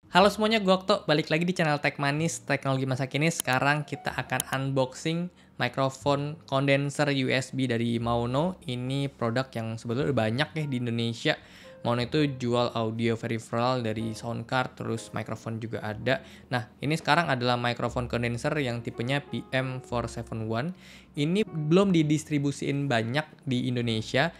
Halo semuanya, gue Okto, balik lagi di channel Tech Manis, teknologi masa kini. Sekarang kita akan unboxing mikrofon kondenser USB dari Maono. Ini produk yang sebetulnya banyak ya di Indonesia. Maono itu jual audio peripheral dari sound card, terus mikrofon juga ada. Nah, ini sekarang adalah mikrofon kondenser yang tipenya PM471. Ini belum didistribusiin banyak di Indonesia.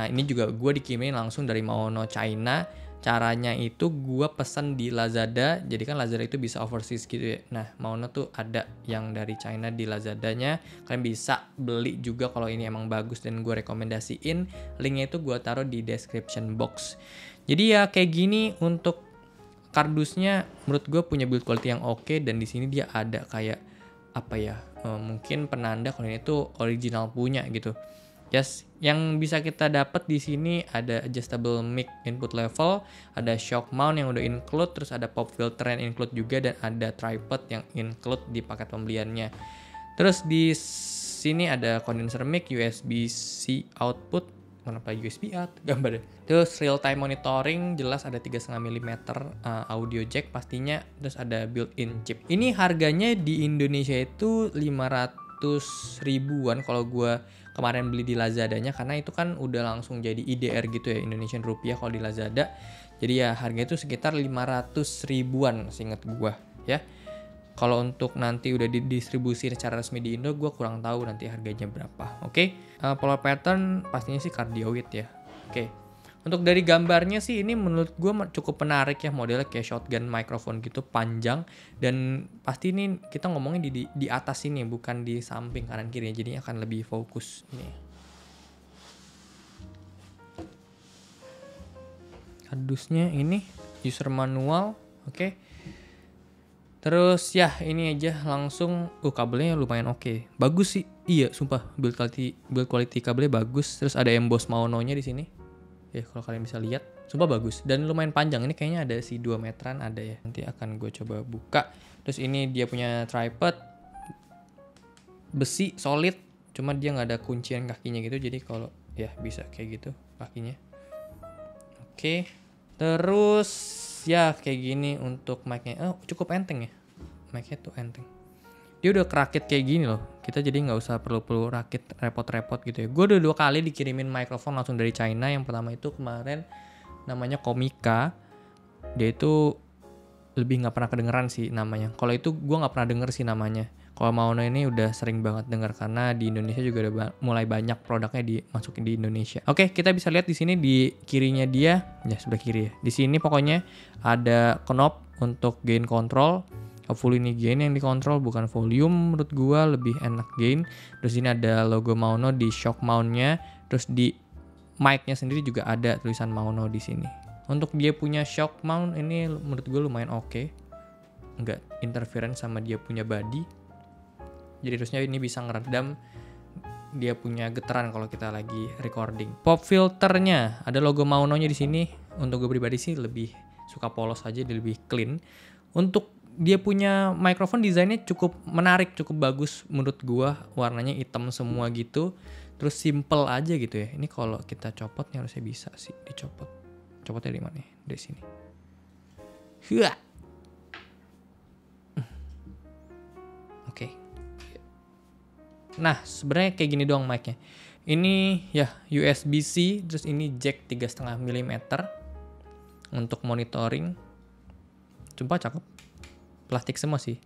Ini juga gue dikirimin langsung dari Maono China. Caranya itu gue pesen di Lazada, jadi kan Lazada itu bisa overseas gitu ya. Nah, Maono tuh ada yang dari China di Lazadanya, kalian bisa beli juga kalau ini emang bagus dan gue rekomendasiin. Linknya itu gue taruh di description box. Jadi ya kayak gini untuk kardusnya, menurut gue punya build quality yang oke, dan di sini dia ada kayak apa ya, mungkin penanda kalau ini tuh original punya gitu. Yes, yang bisa kita dapat di sini ada adjustable mic input level, ada shock mount yang udah include, terus ada pop filter yang include juga, dan ada tripod yang include di paket pembeliannya. Terus di sini ada condenser mic, USB-C output, kenapa USB out gambarnya. Terus real time monitoring, jelas ada 3,5 mm audio jack pastinya, terus ada built-in chip. Ini harganya di Indonesia itu 500 ribuan kalau gue kemarin beli di Lazadanya, karena itu kan udah langsung jadi IDR gitu ya, Indonesian rupiah kalau di Lazada. Jadi ya harganya itu sekitar 500 ribuan seingat gue ya. Kalau untuk nanti udah didistribusi secara resmi di Indo, gue kurang tahu nanti harganya berapa. Oke, polar pattern pastinya sih cardioid ya. Oke, untuk dari gambarnya sih ini menurut gue cukup menarik ya, modelnya kayak shotgun microphone gitu, panjang, dan pasti ini kita ngomongin di atas ini, bukan di samping kanan kiri, jadi akan lebih fokus ini. Kardusnya ini user manual, oke. Terus ya ini aja langsung, kabelnya lumayan oke. Bagus sih. Iya, sumpah build quality kabelnya bagus. Terus ada emboss Maono-nya di sini. Ya, kalau kalian bisa lihat, sumpah bagus dan lumayan panjang. Ini kayaknya ada 2 meteran ada ya. Nanti akan gue coba buka. Terus ini dia punya tripod besi solid, cuma dia nggak ada kuncian kakinya gitu. Jadi kalau ya bisa kayak gitu kakinya. Oke. Terus ya kayak gini untuk mic-nya. Cukup enteng ya. Mic-nya tuh enteng. Dia udah kerakit kayak gini loh. Kita jadi nggak usah perlu rakit repot-repot gitu ya. Gue udah 2 kali dikirimin mikrofon langsung dari China. Yang pertama itu kemarin namanya Komika. Dia itu lebih nggak pernah kedengeran sih namanya. Kalau itu gue nggak pernah denger sih namanya. Kalau Maono ini udah sering banget denger karena di Indonesia juga udah mulai banyak produknya dimasukin di Indonesia. Oke, kita bisa lihat di sini di kirinya dia, ya sebelah kiri ya. Di sini pokoknya ada knob untuk gain control. Full ini gain yang dikontrol, bukan volume. Menurut gua lebih enak gain. Terus ini ada logo Maono di shock mount-nya. Terus di mic-nya sendiri juga ada tulisan Maono di sini. Untuk dia punya shock mount ini menurut gue lumayan oke. Nggak interference sama dia punya body. Jadi terusnya ini bisa ngeredam dia punya getaran kalau kita lagi recording. Pop filternya ada logo Maono-nya di sini. Untuk gue pribadi sih lebih suka polos aja, dia lebih clean. Untuk dia punya mikrofon desainnya cukup menarik, cukup bagus menurut gue. Warnanya hitam semua gitu. Terus simple aja gitu ya. Ini kalau kita copot nih harusnya bisa sih dicopot. Copotnya di mana? Dari sini. Hua. Oke. Nah, sebenarnya kayak gini doang mic-nya. Ini ya USB-C, terus ini jack 3,5 mm untuk monitoring. Sumpah cakep. Plastik semua sih.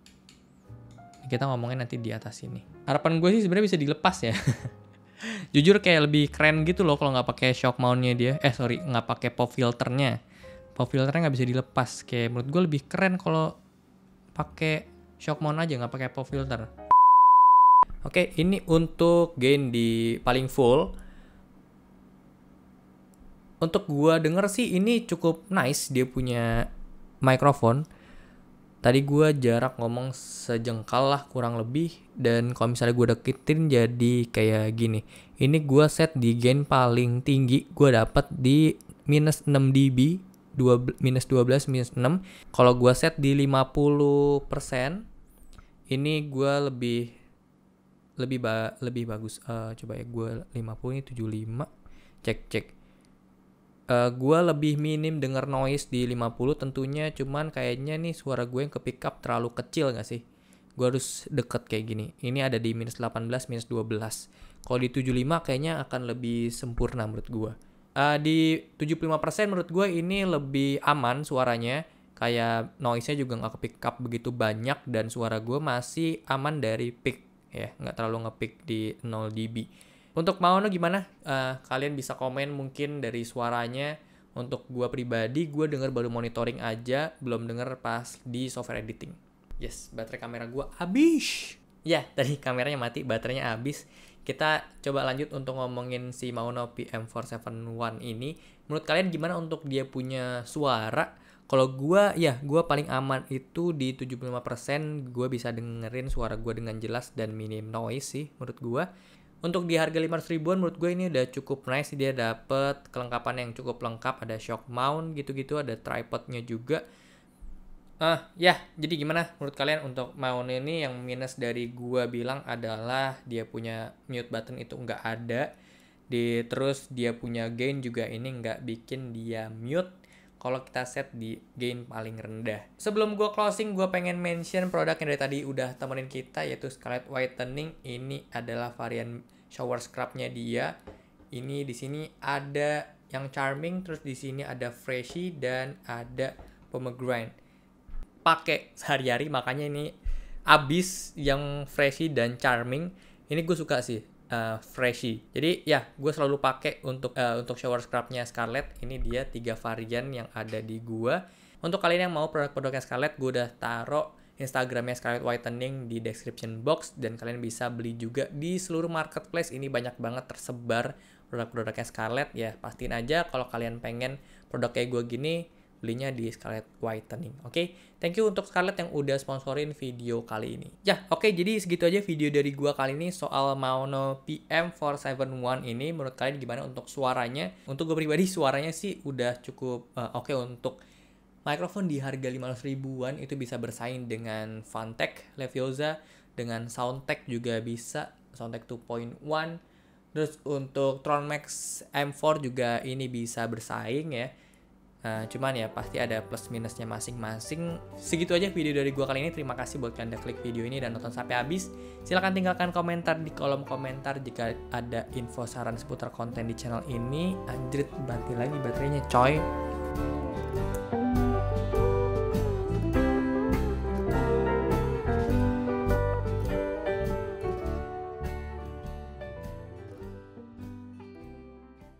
Kita ngomongin nanti di atas ini. Harapan gue sih sebenarnya bisa dilepas ya. Jujur kayak lebih keren gitu loh kalau nggak pakai shock mount-nya dia. Nggak pakai pop filternya. Pop filternya nggak bisa dilepas. Kayak menurut gue lebih keren kalau pakai shock mount aja, nggak pakai pop filter. Oke, ini untuk gain di paling full. Untuk gua denger sih ini cukup nice dia punya mikrofon. Tadi gua jarak ngomong sejengkal lah kurang lebih, dan kalau misalnya gua deketin jadi kayak gini. Ini gua set di gain paling tinggi, gua dapat di minus 6 dB, minus 12 minus 6. Kalau gua set di 50%, ini gua lebih bagus. Coba ya, gue 50 ini 75. Cek Gua lebih minim denger noise di 50 tentunya, cuman kayaknya nih suara gue yang ke pick up terlalu kecil gak sih? Gue harus deket kayak gini. Ini ada di minus 18, minus 12. Kalau di 75 kayaknya akan lebih sempurna menurut gue. Di 75% menurut gue ini lebih aman suaranya. Kayak noise-nya juga nggak ke pick up begitu banyak dan suara gue masih aman dari pick ya, nggak terlalu nge-pick di 0 dB. Untuk Maono gimana? Kalian bisa komen mungkin dari suaranya. Untuk gue pribadi, gue denger baru monitoring aja, belum denger pas di software editing. Yes, baterai kamera gue habis. Ya, tadi kameranya mati, baterainya habis. Kita coba lanjut untuk ngomongin si Maono PM471 ini. Menurut kalian gimana untuk dia punya suara? Kalau gue, ya gue paling aman itu di 75%. Gue bisa dengerin suara gue dengan jelas dan minim noise sih menurut gue. Untuk di harga 500 ribuan menurut gue ini udah cukup nice. Dia dapet kelengkapan yang cukup lengkap. Ada shock mount gitu-gitu, ada tripodnya juga. Ya, jadi gimana menurut kalian untuk Maono ini? Yang minus dari gua bilang adalah dia punya mute button itu nggak ada. Terus dia punya gain juga ini nggak bikin dia mute kalau kita set di gain paling rendah. Sebelum gua closing, gua pengen mention produk yang dari tadi udah temenin kita, yaitu Scarlett Whitening. Ini adalah varian shower scrubnya dia. Ini di sini ada yang charming, terus di sini ada freshy dan ada pomegranate. Pakai sehari-hari, makanya ini abis yang freshy dan charming. Ini gue suka sih freshy. Jadi ya gue selalu pakai untuk shower scrubnya Scarlett. Ini dia 3 varian yang ada di gue. Untuk kalian yang mau produk-produknya Scarlett, gue udah taruh Instagramnya Scarlett Whitening di description box, dan kalian bisa beli juga di seluruh marketplace. Ini banyak banget tersebar produk-produknya Scarlett ya. Pastiin aja kalau kalian pengen produk kayak gue gini, belinya di Scarlett Whitening. Oke, thank you untuk Scarlett yang udah sponsorin video kali ini. Ya, oke, jadi segitu aja video dari gua kali ini soal Maono PM471 ini. Menurut kalian gimana untuk suaranya? Untuk gue pribadi, suaranya sih udah cukup oke. Untuk mikrofon di harga 500 ribuan itu bisa bersaing dengan Fantech, Leviosa, dengan Soundtek juga bisa, Soundtek 2.1. Terus untuk Tron Max M4 juga ini bisa bersaing ya. Cuman ya pasti ada plus minusnya masing-masing. Segitu aja video dari gua kali ini. Terima kasih buat kalian udah klik video ini dan nonton sampai habis. Silahkan tinggalkan komentar di kolom komentar jika ada info saran seputar konten di channel ini. Anjrit, banting lagi baterainya coy.